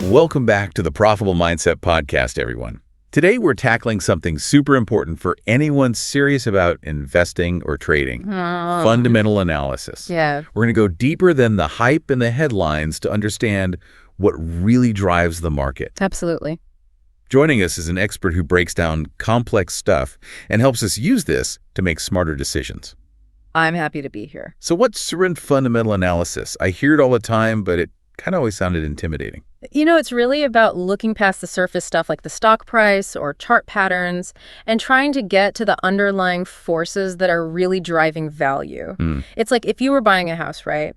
Welcome back to the Profitable Mindset Podcast, everyone. Today, we're tackling something super important for anyone serious about investing or trading, fundamental analysis. Yeah. We're going to go deeper than the hype and the headlines to understand what really drives the market. Absolutely. Joining us is an expert who breaks down complex stuff and helps us use this to make smarter decisions. I'm happy to be here. So what's fundamental analysis? I hear it all the time, but it kind of always sounded intimidating. You know, it's really about looking past the surface stuff like the stock price or chart patterns and trying to get to the underlying forces that are really driving value. It's like if you were buying a house, right?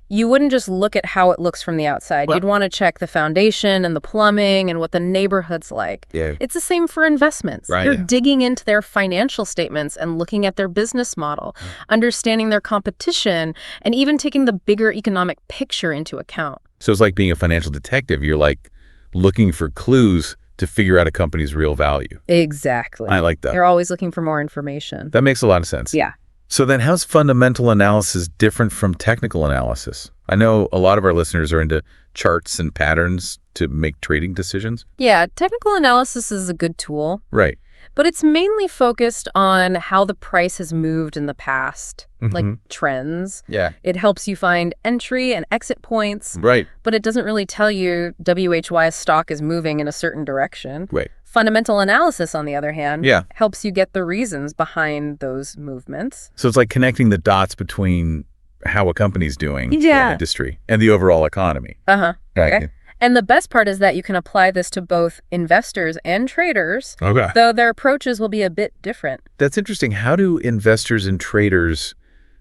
You wouldn't just look at how it looks from the outside. You'd want to check the foundation and the plumbing and what the neighborhood's like. Yeah. It's the same for investments. Right, You're digging into their financial statements and looking at their business model, understanding their competition, and even taking the bigger economic picture into account. So it's like being a financial detective. You're like looking for clues to figure out a company's real value. Exactly. I like that. You're always looking for more information. That makes a lot of sense. Yeah. So then how's fundamental analysis different from technical analysis? I know a lot of our listeners are into charts and patterns to make trading decisions. Yeah, technical analysis is a good tool, Right. but it's mainly focused on how the price has moved in the past, like trends. Yeah. It helps you find entry and exit points, Right. but it doesn't really tell you WHY's stock is moving in a certain direction. Right. Fundamental analysis, on the other hand, Yeah. helps you get the reasons behind those movements. So it's like connecting the dots between how a company's doing in Yeah. the industry and the overall economy. Uh-huh. Right. Okay. And the best part is that you can apply this to both investors and traders, Okay. though their approaches will be a bit different. That's interesting. How do investors and traders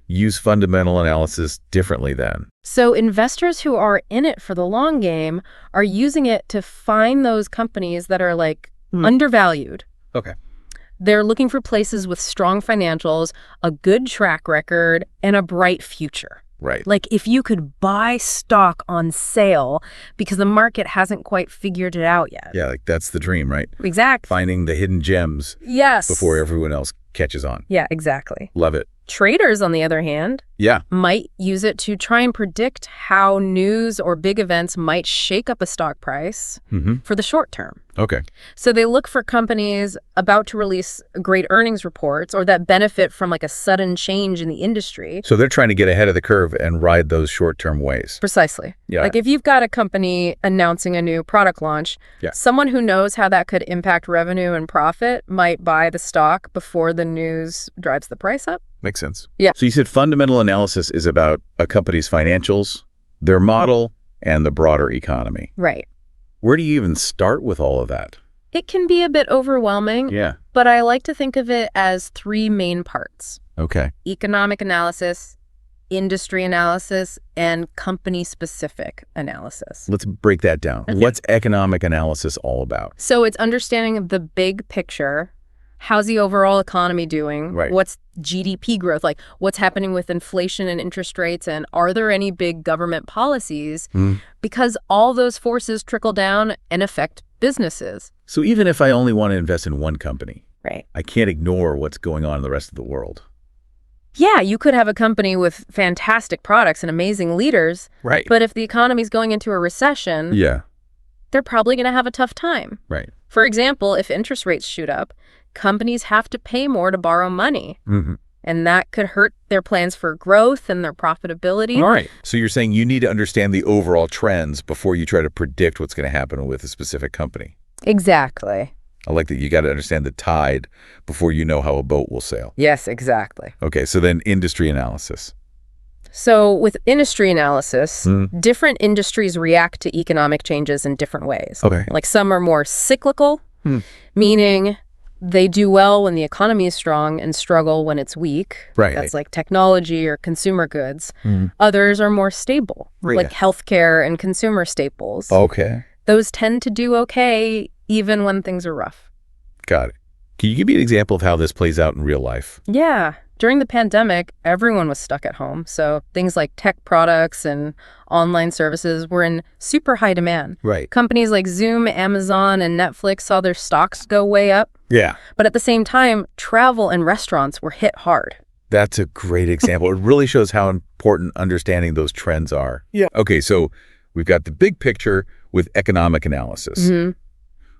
use fundamental analysis differently then? So investors who are in it for the long game are using it to find those companies that are like undervalued. Okay. They're looking for places with strong financials, a good track record, and a bright future. Right. Like if you could buy stock on sale because the market hasn't quite figured it out yet. Yeah, like that's the dream, right? Exactly. Finding the hidden gems Yes. before everyone else catches on. Yeah, exactly. Love it. Traders, on the other hand, Yeah. might use it to try and predict how news or big events might shake up a stock price for the short term. Okay. So they look for companies about to release great earnings reports or that benefit from like a sudden change in the industry. So they're trying to get ahead of the curve and ride those short-term waves. Precisely. Yeah. Like if you've got a company announcing a new product launch, Yeah. someone who knows how that could impact revenue and profit might buy the stock before the news drives the price up. Makes sense. Yeah. So you said fundamental analysis is about a company's financials, their model, and the broader economy. Right. Where do you even start with all of that? It can be a bit overwhelming, Yeah. but I like to think of it as three main parts: Okay. economic analysis, industry analysis, and company-specific analysis. Let's break that down. Okay. What's economic analysis all about? So it's understanding of the big picture. How's the overall economy doing? Right. What's GDP growth? Like, what's happening with inflation and interest rates? And are there any big government policies? Because all those forces trickle down and affect businesses. So even if I only want to invest in one company, Right. I can't ignore what's going on in the rest of the world. Yeah, you could have a company with fantastic products and amazing leaders, Right. but if the economy's going into a recession, Yeah. they're probably going to have a tough time. Right. For example, if interest rates shoot up, companies have to pay more to borrow money. And that could hurt their plans for growth and their profitability. All right. So you're saying you need to understand the overall trends before you try to predict what's going to happen with a specific company. Exactly. I like that you got to understand the tide before you know how a boat will sail. Yes, exactly. Okay, so then industry analysis. So with industry analysis, different industries react to economic changes in different ways. Okay. Like some are more cyclical, meaning they do well when the economy is strong and struggle when it's weak. Right. That's like technology or consumer goods. Others are more stable, like healthcare and consumer staples. Okay. Those tend to do okay even when things are rough. Got it. Can you give me an example of how this plays out in real life? Yeah. During the pandemic, everyone was stuck at home. So things like tech products and online services were in super high demand. Right. Companies like Zoom, Amazon, and Netflix saw their stocks go way up. Yeah. But at the same time, travel and restaurants were hit hard. That's a great example. It really shows how important understanding those trends are. Yeah. Okay, so we've got the big picture, with economic analysis. Mm-hmm.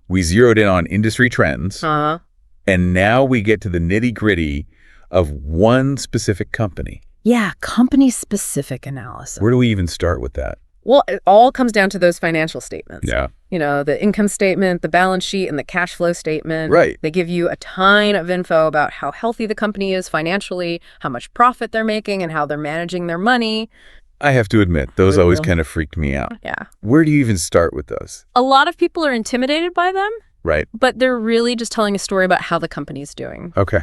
We zeroed in on industry trends, Uh-huh. and now we get to the nitty-gritty of one specific company. Yeah, company-specific analysis. Where do we even start with that? Well, it all comes down to those financial statements. Yeah. You know, the income statement, the balance sheet, and the cash flow statement. Right. They give you a ton of info about how healthy the company is financially, how much profit they're making, and how they're managing their money. I have to admit, those always Well, kind of freaked me out. Yeah. Where do you even start with those? A lot of people are intimidated by them, Right. but they're really just telling a story about how the company's doing. Okay.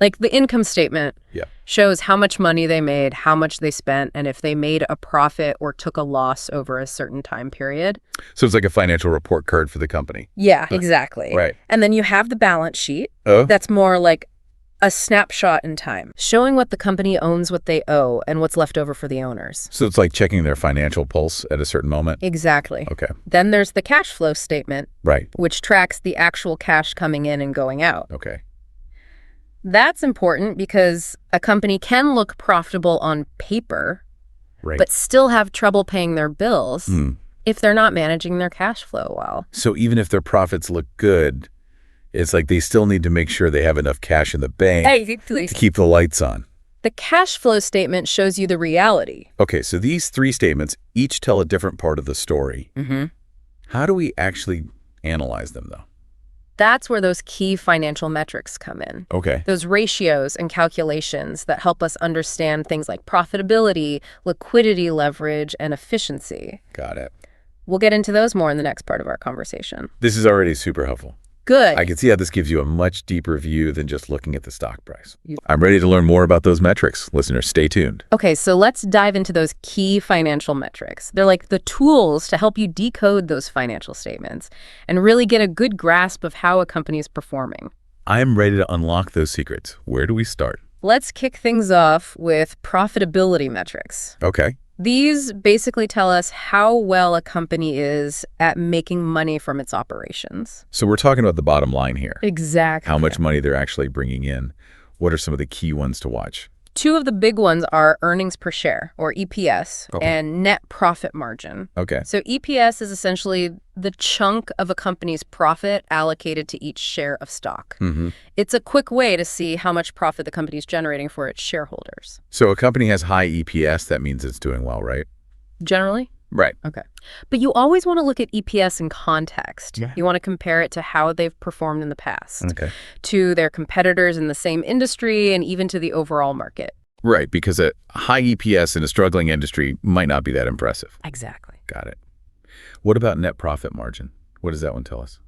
Like the income statement Yeah. shows how much money they made, how much they spent, and if they made a profit or took a loss over a certain time period. So it's like a financial report card for the company. Yeah, exactly. Right. And then you have the balance sheet. Oh? That's more like a snapshot in time, showing what the company owns, what they owe, and what's left over for the owners. So it's like checking their financial pulse at a certain moment? Exactly. Okay. Then there's the cash flow statement, Right. which tracks the actual cash coming in and going out. Okay. That's important because a company can look profitable on paper, Right. but still have trouble paying their bills if they're not managing their cash flow well. So even if their profits look good, it's like they still need to make sure they have enough cash in the bank to keep the lights on. The cash flow statement shows you the reality. Okay, so these three statements each tell a different part of the story. Mm-hmm. How do we actually analyze them, though? That's where those key financial metrics come in. Okay. Those ratios and calculations that help us understand things like profitability, liquidity leverage, and efficiency. Got it. We'll get into those more in the next part of our conversation. This is already super helpful. Good. I can see how this gives you a much deeper view than just looking at the stock price. I'm ready to learn more about those metrics. Listeners, stay tuned. Okay, so let's dive into those key financial metrics. They're like the tools to help you decode those financial statements and really get a good grasp of how a company is performing. I'm ready to unlock those secrets. Where do we start? Let's kick things off with profitability metrics. Okay. These basically tell us how well a company is at making money from its operations. So we're talking about the bottom line here. Exactly. How much money they're actually bringing in. What are some of the key ones to watch? Two of the big ones are earnings per share, or EPS, Okay. and net profit margin. Okay. So EPS is essentially the chunk of a company's profit allocated to each share of stock. Mm-hmm. It's a quick way to see how much profit the company is generating for its shareholders. So a company has high EPS, that means it's doing well, right? Generally? Right. Okay. But you always want to look at EPS in context. Yeah. You want to compare it to how they've performed in the past, Okay. to their competitors in the same industry, and even to the overall market. Right, because a high EPS in a struggling industry might not be that impressive. Exactly. Got it. What about net profit margin? What does that one tell us?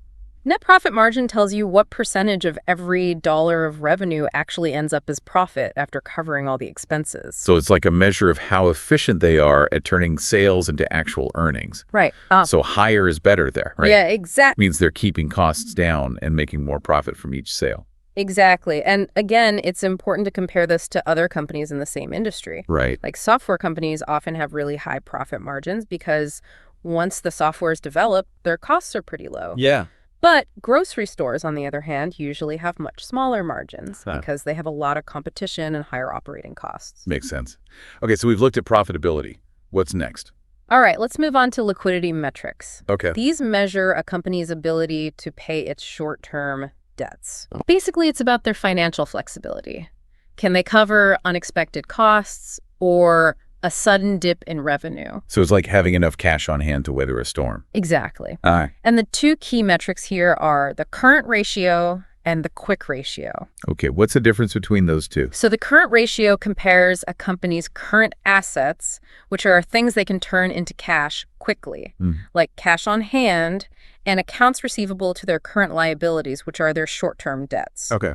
Net profit margin tells you what percentage of every dollar of revenue actually ends up as profit after covering all the expenses. So it's like a measure of how efficient they are at turning sales into actual earnings. Right. So higher is better there, right? Yeah, exactly. Means they're keeping costs down and making more profit from each sale. Exactly. And again, it's important to compare this to other companies in the same industry. Right. Like software companies often have really high profit margins because once the software is developed, their costs are pretty low. Yeah. But grocery stores, on the other hand, usually have much smaller margins Huh. because they have a lot of competition and higher operating costs. Makes sense. Okay, so we've looked at profitability. What's next? All right, let's move on to liquidity metrics. Okay. These measure a company's ability to pay its short-term debts. Basically, it's about their financial flexibility. Can they cover unexpected costs or a sudden dip in revenue? So it's like having enough cash on hand to weather a storm. Exactly. All right. And the two key metrics here are the current ratio and the quick ratio. Okay, what's the difference between those two? So the current ratio compares a company's current assets, which are things they can turn into cash quickly, like cash on hand, and accounts receivable to their current liabilities, which are their short-term debts. Okay.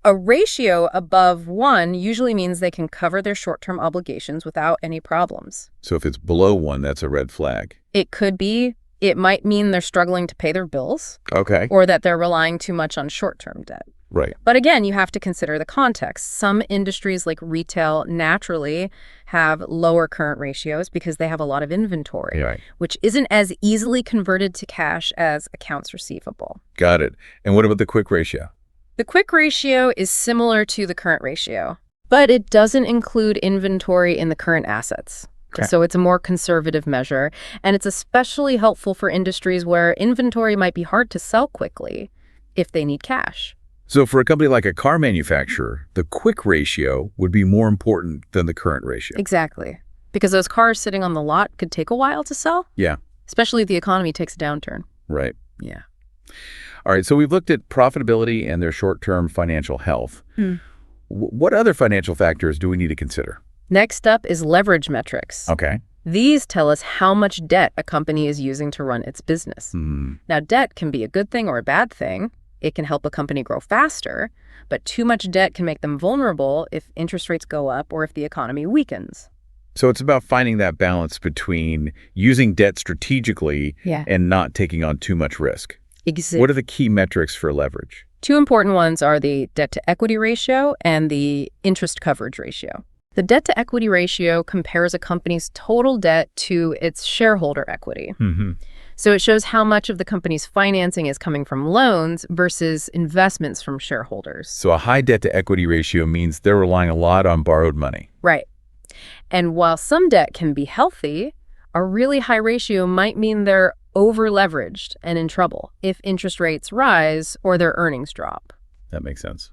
A ratio above 1 usually means they can cover their short-term obligations without any problems. So if it's below 1, that's a red flag. It could be, it might mean they're struggling to pay their bills, Okay. or that they're relying too much on short-term debt. Right. But again, you have to consider the context. Some industries like retail naturally have lower current ratios because they have a lot of inventory, Right. which isn't as easily converted to cash as accounts receivable. Got it. And what about the quick ratio? The quick ratio is similar to the current ratio, but it doesn't include inventory in the current assets. Okay. So it's a more conservative measure, and it's especially helpful for industries where inventory might be hard to sell quickly if they need cash. So for a company like a car manufacturer, the quick ratio would be more important than the current ratio. Exactly. Because those cars sitting on the lot could take a while to sell, Yeah, especially if the economy takes a downturn. right. Yeah. All right, so we've looked at profitability and their short-term financial health. What other financial factors do we need to consider? Next up is leverage metrics. Okay. These tell us how much debt a company is using to run its business. Now, debt can be a good thing or a bad thing. It can help a company grow faster, but too much debt can make them vulnerable if interest rates go up or if the economy weakens. So it's about finding that balance between using debt strategically and not taking on too much risk. What are the key metrics for leverage? Two important ones are the debt-to-equity ratio and the interest coverage ratio. The debt-to-equity ratio compares a company's total debt to its shareholder equity. So it shows how much of the company's financing is coming from loans versus investments from shareholders. So a high debt-to-equity ratio means they're relying a lot on borrowed money. Right. And while some debt can be healthy, a really high ratio might mean they're over-leveraged and in trouble if interest rates rise or their earnings drop. That makes sense.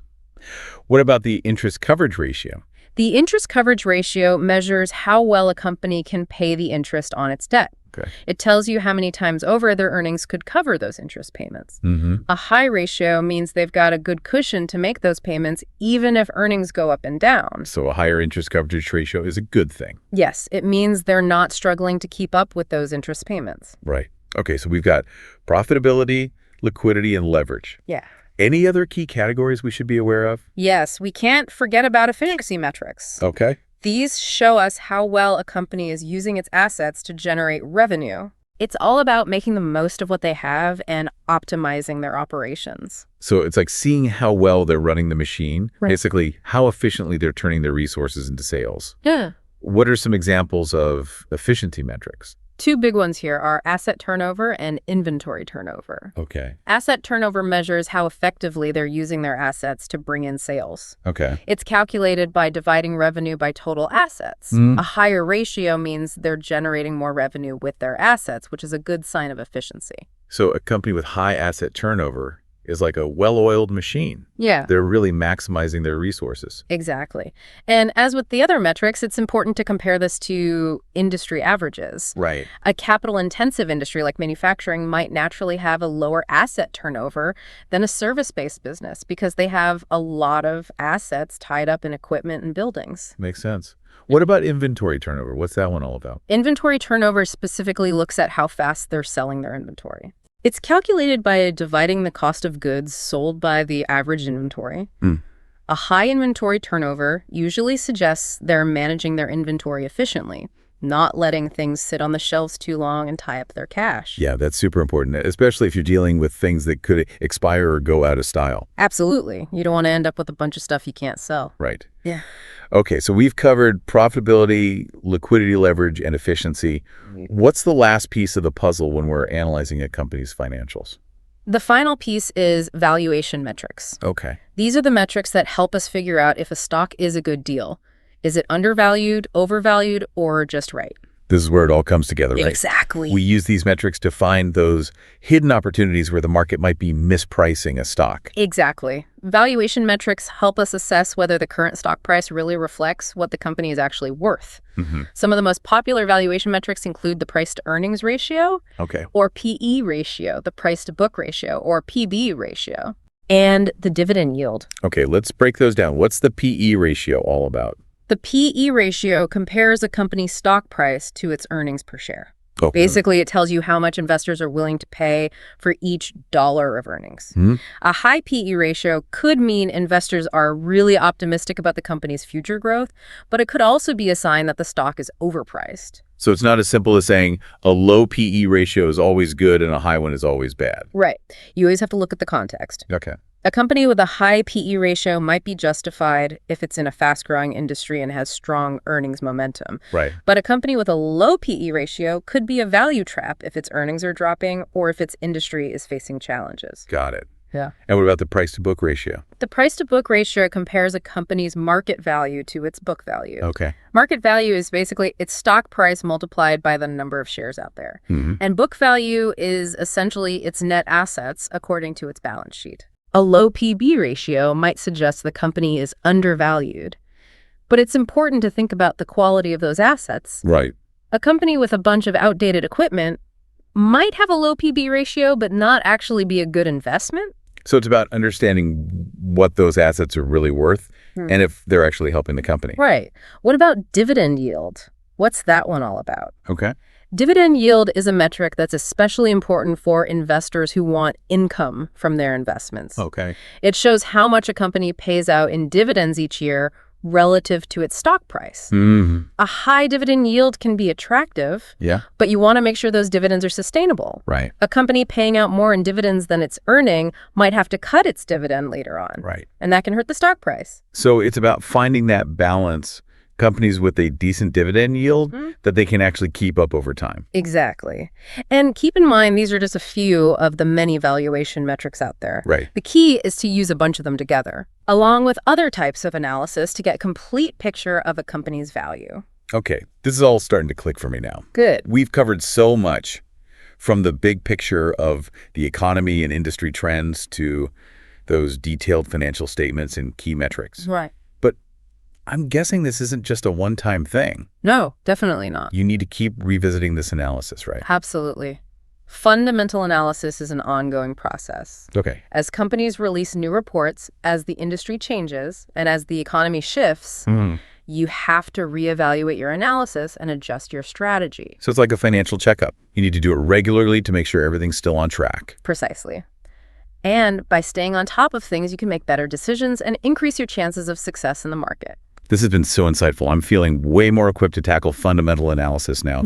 What about the interest coverage ratio? The interest coverage ratio measures how well a company can pay the interest on its debt. Okay. It tells you how many times over their earnings could cover those interest payments. A high ratio means they've got a good cushion to make those payments even if earnings go up and down. So a higher interest coverage ratio is a good thing. Yes, it means they're not struggling to keep up with those interest payments. Right. Okay, so we've got profitability, liquidity, and leverage. Yeah. Any other key categories we should be aware of? Yes, we can't forget about efficiency metrics. Okay. These show us how well a company is using its assets to generate revenue. It's all about making the most of what they have and optimizing their operations. So it's like seeing how well they're running the machine, basically how efficiently they're turning their resources into sales. Yeah. What are some examples of efficiency metrics? Two big ones here are asset turnover and inventory turnover. Okay. Asset turnover measures how effectively they're using their assets to bring in sales. Okay. It's calculated by dividing revenue by total assets. A higher ratio means they're generating more revenue with their assets, which is a good sign of efficiency. So a company with high asset turnover is like a well-oiled machine. Yeah. They're really maximizing their resources. Exactly. And as with the other metrics, it's important to compare this to industry averages. Right. A capital-intensive industry like manufacturing might naturally have a lower asset turnover than a service-based business because they have a lot of assets tied up in equipment and buildings. Makes sense. What about inventory turnover? What's that one all about? Inventory turnover specifically looks at how fast they're selling their inventory. It's calculated by dividing the cost of goods sold by the average inventory. A high inventory turnover usually suggests they're managing their inventory efficiently, not letting things sit on the shelves too long and tie up their cash. Yeah, that's super important, especially if you're dealing with things that could expire or go out of style. Absolutely. You don't want to end up with a bunch of stuff you can't sell. Right. Yeah. Okay, so we've covered profitability, liquidity leverage, and efficiency. What's the last piece of the puzzle when we're analyzing a company's financials? The final piece is valuation metrics. Okay. These are the metrics that help us figure out if a stock is a good deal. Is it undervalued, overvalued, or just right? This is where it all comes together, right? Exactly. We use these metrics to find those hidden opportunities where the market might be mispricing a stock. Exactly. Valuation metrics help us assess whether the current stock price really reflects what the company is actually worth. Some of the most popular valuation metrics include the price-to-earnings ratio, or PE ratio, the price-to-book ratio, or PB ratio, and the dividend yield. Okay, let's break those down. What's the PE ratio all about? The PE ratio compares a company's stock price to its earnings per share. Oh. Basically, it tells you how much investors are willing to pay for each dollar of earnings. A high PE ratio could mean investors are really optimistic about the company's future growth, but it could also be a sign that the stock is overpriced. So it's not as simple as saying a low PE ratio is always good and a high one is always bad. Right. You always have to look at the context. Okay. A company with a high PE ratio might be justified if it's in a fast-growing industry and has strong earnings momentum. Right. But a company with a low PE ratio could be a value trap if its earnings are dropping or if its industry is facing challenges. Got it. Yeah. And what about the price-to-book ratio? The price-to-book ratio compares a company's market value to its book value. Okay. Market value is basically its stock price multiplied by the number of shares out there. And book value is essentially its net assets according to its balance sheet. A low PB ratio might suggest the company is undervalued. But it's important to think about the quality of those assets. Right. A company with a bunch of outdated equipment might have a low PB ratio but not actually be a good investment. So it's about understanding what those assets are really worth and if they're actually helping the company. Right. What about dividend yield? What's that one all about? Okay. Dividend yield is a metric that's especially important for investors who want income from their investments. Okay. It shows how much a company pays out in dividends each year relative to its stock price. A high dividend yield can be attractive, Yeah. but you want to make sure those dividends are sustainable. Right. A company paying out more in dividends than it's earning might have to cut its dividend later on. Right. And that can hurt the stock price. So it's about finding that balance, companies with a decent dividend yield that they can actually keep up over time. Exactly. And keep in mind, these are just a few of the many valuation metrics out there. Right. The key is to use a bunch of them together, along with other types of analysis to get a complete picture of a company's value. Okay. This is all starting to click for me now. Good. We've covered so much, from the big picture of the economy and industry trends to those detailed financial statements and key metrics. Right. But I'm guessing this isn't just a one-time thing. No, definitely not. You need to keep revisiting this analysis, right? Absolutely. Fundamental analysis is an ongoing process. Okay. As companies release new reports, as the industry changes, and as the economy shifts, you have to reevaluate your analysis and adjust your strategy. So it's like a financial checkup. You need to do it regularly to make sure everything's still on track. Precisely. And by staying on top of things, you can make better decisions and increase your chances of success in the market. This has been so insightful. I'm feeling way more equipped to tackle fundamental analysis now.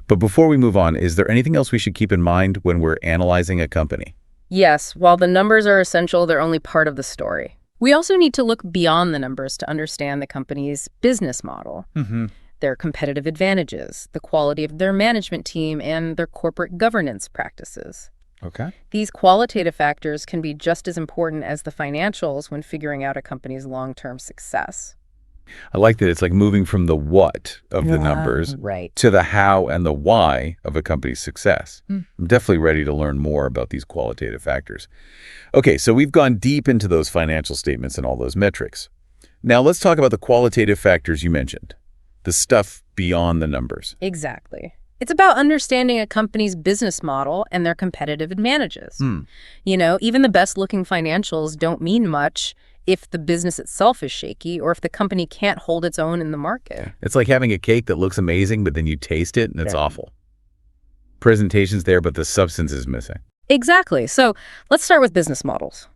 But before we move on, is there anything else we should keep in mind when we're analyzing a company? Yes, while the numbers are essential, they're only part of the story. We also need to look beyond the numbers to understand the company's business model, their competitive advantages, the quality of their management team, and their corporate governance practices. Okay. These qualitative factors can be just as important as the financials when figuring out a company's long-term success. I like that it's like moving from the what of the numbers Right. to the how and the why of a company's success. I'm definitely ready to learn more about these qualitative factors. Okay, so we've gone deep into those financial statements and all those metrics. Now let's talk about the qualitative factors you mentioned, the stuff beyond the numbers. Exactly. It's about understanding a company's business model and their competitive advantages. You know, even the best-looking financials don't mean much if the business itself is shaky or if the company can't hold its own in the market. It's like having a cake that looks amazing, but then you taste it and it's awful. Presentation's there, but the substance is missing. Exactly. So let's start with business models.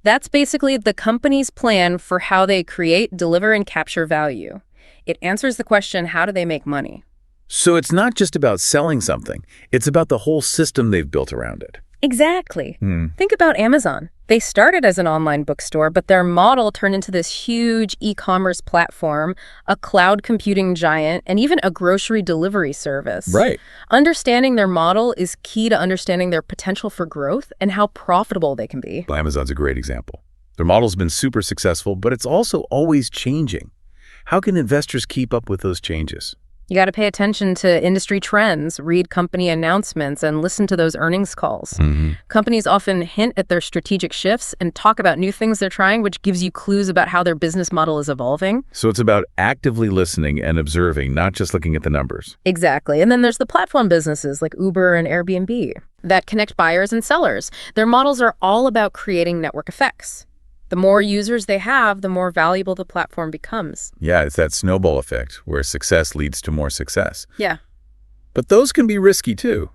That's basically the company's plan for how they create, deliver, and capture value. It answers the question, how do they make money? So it's not just about selling something. It's about the whole system they've built around it. Exactly. Think about Amazon. They started as an online bookstore, but their model turned into this huge e-commerce platform, a cloud computing giant, and even a grocery delivery service. Right. Understanding their model is key to understanding their potential for growth and how profitable they can be. Well, Amazon's a great example. Their model's been super successful, but it's also always changing. How can investors keep up with those changes? You got to pay attention to industry trends, read company announcements, and listen to those earnings calls. Companies often hint at their strategic shifts and talk about new things they're trying, which gives you clues about how their business model is evolving. So it's about actively listening and observing, not just looking at the numbers. Exactly. And then there's the platform businesses like Uber and Airbnb that connect buyers and sellers. Their models are all about creating network effects. The more users they have, the more valuable the platform becomes. Yeah, it's that snowball effect where success leads to more success. Yeah. But those can be risky too,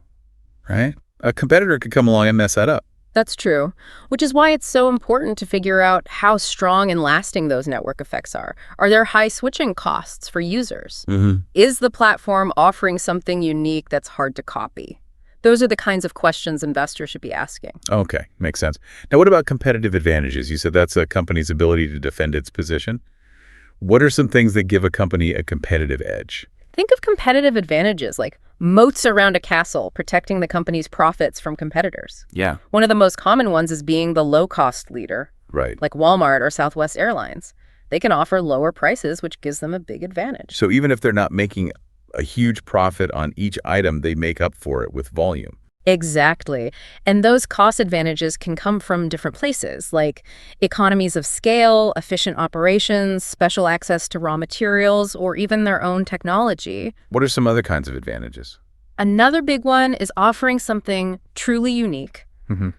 right? A competitor could come along and mess that up. That's true, which is why it's so important to figure out how strong and lasting those network effects are. Are there high switching costs for users? Is the platform offering something unique that's hard to copy? Those are the kinds of questions investors should be asking. Okay, makes sense. Now, what about competitive advantages? You said that's a company's ability to defend its position. What are some things that give a company a competitive edge? Think of competitive advantages like moats around a castle, protecting the company's profits from competitors. Yeah. One of the most common ones is being the low-cost leader, Right. like Walmart or Southwest Airlines. They can offer lower prices, which gives them a big advantage. So even if they're not making a huge profit on each item, they make up for it with volume. Exactly. And those cost advantages can come from different places, like economies of scale, efficient operations, special access to raw materials, or even their own technology. What are some other kinds of advantages? Another big one is offering something truly unique,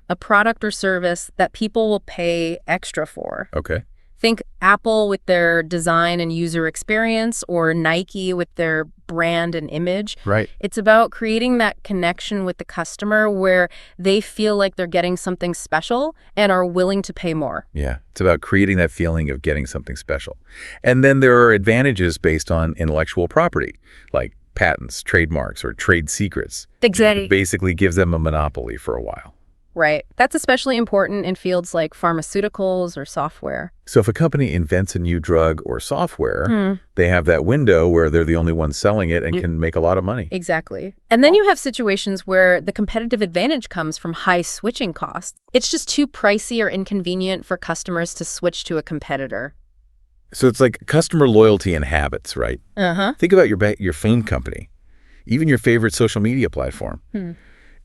a product or service that people will pay extra for. Okay. Think Apple with their design and user experience, or Nike with their brand and image. Right. It's about creating that connection with the customer where they feel like they're getting something special and are willing to pay more. Yeah. It's about creating that feeling of getting something special. And then there are advantages based on intellectual property, like patents, trademarks, or trade secrets. Exactly. It basically gives them a monopoly for a while. Right. That's especially important in fields like pharmaceuticals or software. So if a company invents a new drug or software, they have that window where they're the only ones selling it and can make a lot of money. Exactly. And then you have situations where the competitive advantage comes from high switching costs. It's just too pricey or inconvenient for customers to switch to a competitor. So it's like customer loyalty and habits, right? Uh-huh. Think about your phone company, even your favorite social media platform.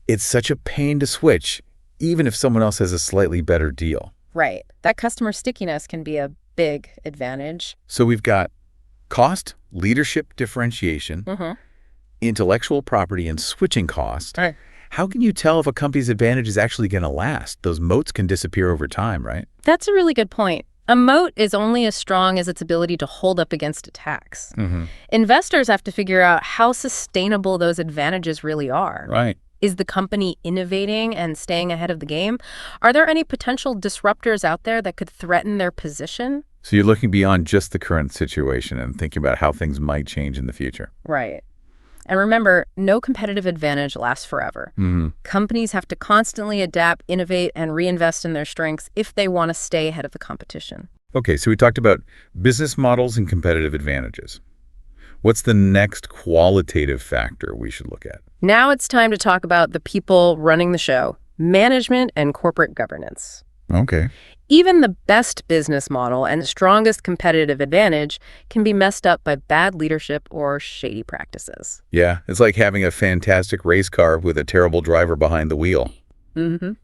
It's such a pain to switch, even if someone else has a slightly better deal. Right. That customer stickiness can be a big advantage. So we've got cost, leadership differentiation, intellectual property, and switching cost. Right. How can you tell if a company's advantage is actually going to last? Those moats can disappear over time, right? That's a really good point. A moat is only as strong as its ability to hold up against attacks. Investors have to figure out how sustainable those advantages really are. Right. Is the company innovating and staying ahead of the game? Are there any potential disruptors out there that could threaten their position? So you're looking beyond just the current situation and thinking about how things might change in the future. Right. And remember, no competitive advantage lasts forever. Companies have to constantly adapt, innovate, and reinvest in their strengths if they want to stay ahead of the competition. Okay, so we talked about business models and competitive advantages. What's the next qualitative factor we should look at? Now it's time to talk about the people running the show, management and corporate governance. Okay. Even the best business model and the strongest competitive advantage can be messed up by bad leadership or shady practices. Yeah, it's like having a fantastic race car with a terrible driver behind the wheel. The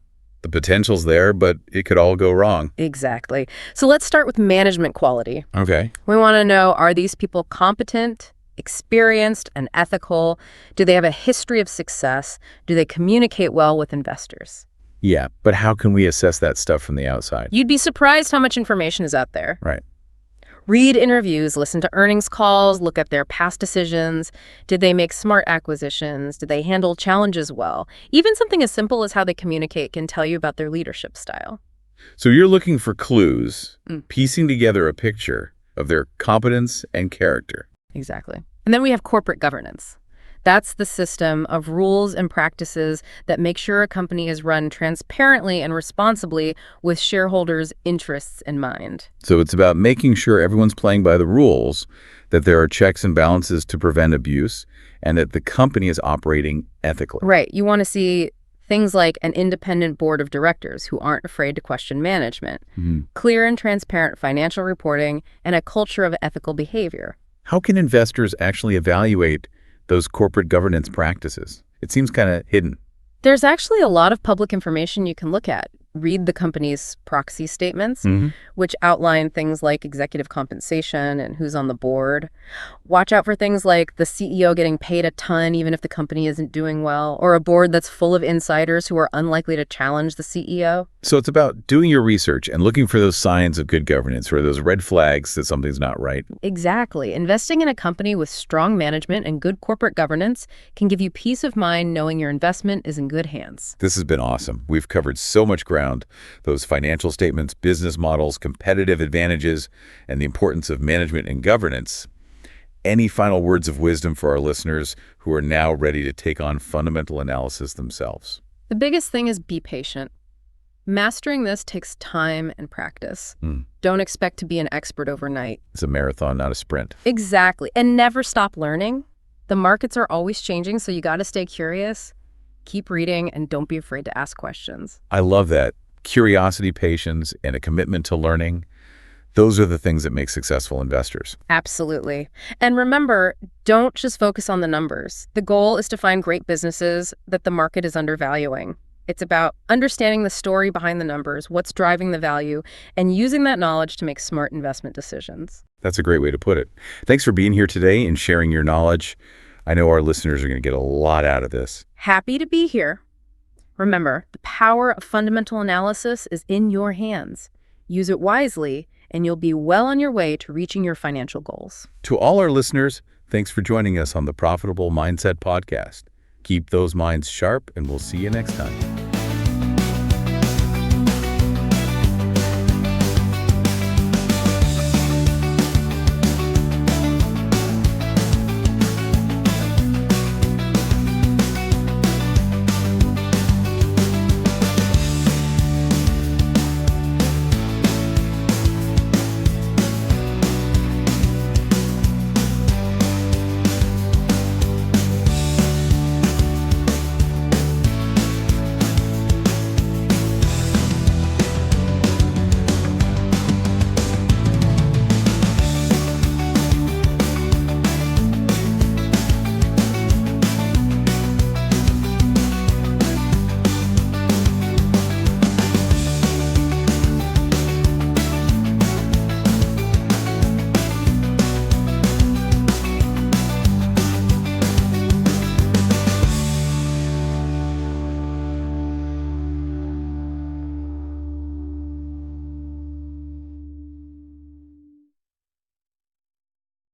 potential's there, but it could all go wrong. Exactly. So let's start with management quality. Okay. We want to know, are these people competent, experienced, and ethical? Do they have a history of success? Do they communicate well with investors? Yeah, but how can we assess that stuff from the outside? You'd be surprised how much information is out there. Right. Read interviews, listen to earnings calls, look at their past decisions. Did they make smart acquisitions? Did they handle challenges well? Even something as simple as how they communicate can tell you about their leadership style. So you're looking for clues, piecing together a picture of their competence and character. Exactly. And then we have corporate governance. That's the system of rules and practices that make sure a company is run transparently and responsibly with shareholders' interests in mind. So it's about making sure everyone's playing by the rules, that there are checks and balances to prevent abuse, and that the company is operating ethically. Right. You want to see things like an independent board of directors who aren't afraid to question management, clear and transparent financial reporting, and a culture of ethical behavior. How can investors actually evaluate those corporate governance practices? It seems kind of hidden. There's actually a lot of public information you can look at. Read the company's proxy statements, which outline things like executive compensation and who's on the board. Watch out for things like the CEO getting paid a ton even if the company isn't doing well, or a board that's full of insiders who are unlikely to challenge the CEO. So it's about doing your research and looking for those signs of good governance or those red flags that something's not right. Exactly. Investing in a company with strong management and good corporate governance can give you peace of mind knowing your investment is in good hands. This has been awesome. We've covered so much ground. Those financial statements, business models, competitive advantages, and the importance of management and governance. Any final words of wisdom for our listeners who are now ready to take on fundamental analysis themselves? The biggest thing is be patient. Mastering this takes time and practice. Don't expect to be an expert overnight. It's a marathon, not a sprint. Exactly. And never stop learning. The markets are always changing, so you got to stay curious, keep reading, and don't be afraid to ask questions. I love that. Curiosity, patience, and a commitment to learning. Those are the things that make successful investors. Absolutely. And remember, don't just focus on the numbers. The goal is to find great businesses that the market is undervaluing. It's about understanding the story behind the numbers, what's driving the value, and using that knowledge to make smart investment decisions. That's a great way to put it. Thanks for being here today and sharing your knowledge. I know our listeners are going to get a lot out of this. Happy to be here. Remember, the power of fundamental analysis is in your hands. Use it wisely, and you'll be well on your way to reaching your financial goals. To all our listeners, thanks for joining us on the Profitable Mindset Podcast. Keep those minds sharp, and we'll see you next time.